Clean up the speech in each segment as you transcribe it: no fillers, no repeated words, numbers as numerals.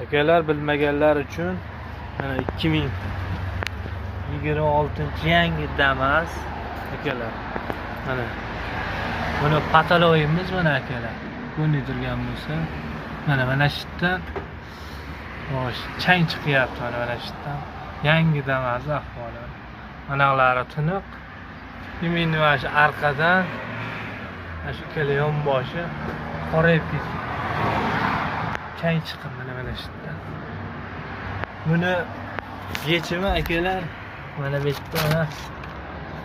Akalar, bilmaganlar uchun mana 2026-yangi Damas akalar. Mana buni pataloyimiz mana akalar. Ko'rib turgan bo'lsa, mana shu yerdan chang chiqyapti mana shu yerdan. Yangi Damas ahvoli. Manalari tiniq. Endi mana shu arqadan shu ikkala yonboshi qorayib ketgan. Chang chiqib mana shu yerdan. Buni yechimi akalar mana bu yerda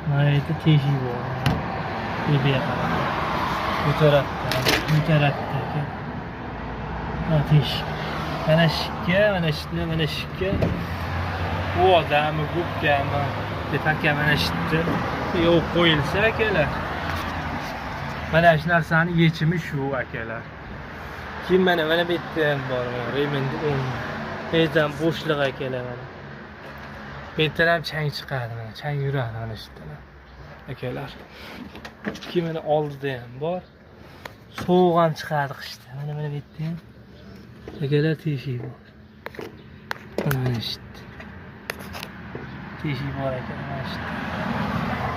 mana yerda teshik bor. Bu yerda bu tarafda aka. Mana teshik. Mana shikka, mana shikka. Bu odamni gubkami, depaka mana shitni yo'q qo'yilsa akalar. Mana shu narsani yechimi shu akalar. Keyin mana bu yerda ham bor, remendi Bezdan bo'shliq akalar mana. Bu yerdan ham chang chiqadi mana, chang yuradi mana shu yerdan. Akalar. Keyin mana oldida ham bor. Sovuq ham chiqadi qishda. Mana bu yerda ham akalar teshik bor. Mana shu yerda. Teshik bor akalar mana shu yerda.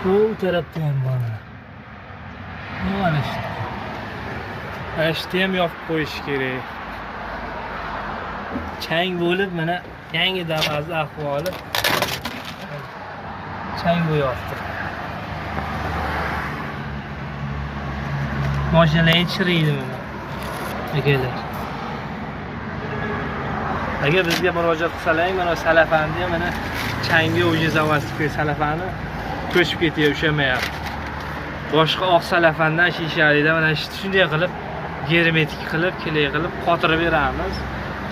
Bu tarafda ham bor. Mana shu yerda. Mana shu yerda ham yopib qo'yish kerak. Chang bo'lib mana yangi Damas'ning ahvoli. Chang bo'yapti. Mashinalar chiriydi mana. Akalar. Agar bizga murojaat qilsalar, mana salafani mana changga o'zi zavazga salafani ko'chib ketib ushamayapti. Boshqa oq salafandan shishalikda mana shunday qilib germetik qilib, kelay qilib qotirib beramiz.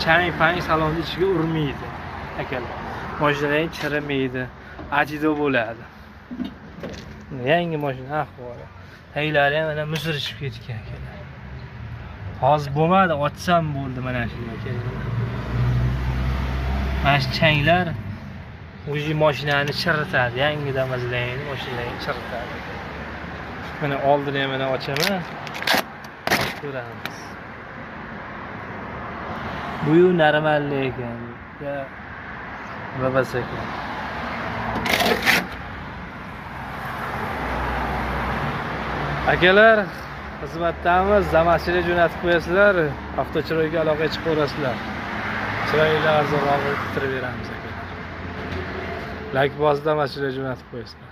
Chang-pang salonni ichiga urmaydi akalar. Mashinalar chirimaydi, ajido bo'ladi. Yangi mashina ahvoli. Taylari ham mana musirishib ketgan akalar. Hozir bo'lmadi, ochsam bo'ldi mana shunday akalar. Mana shu changlar o'zi mashinani chiritadi, yangi Damas'larni mashinani chiritadi. Mana oldini ham mana ochaman. Ko'ramiz. Bu normallik ekan. Ya babasi ekan. Akalar, xizmatdamiz, Damas'ga jo'natib qo'yasizlar, avtochiroyga aloqaga chiqib ko'rasizlar. Chiroyli arzonroq bitirib beramiz akalar. Like bosda Damas'ga jo'natib qo'yasizlar.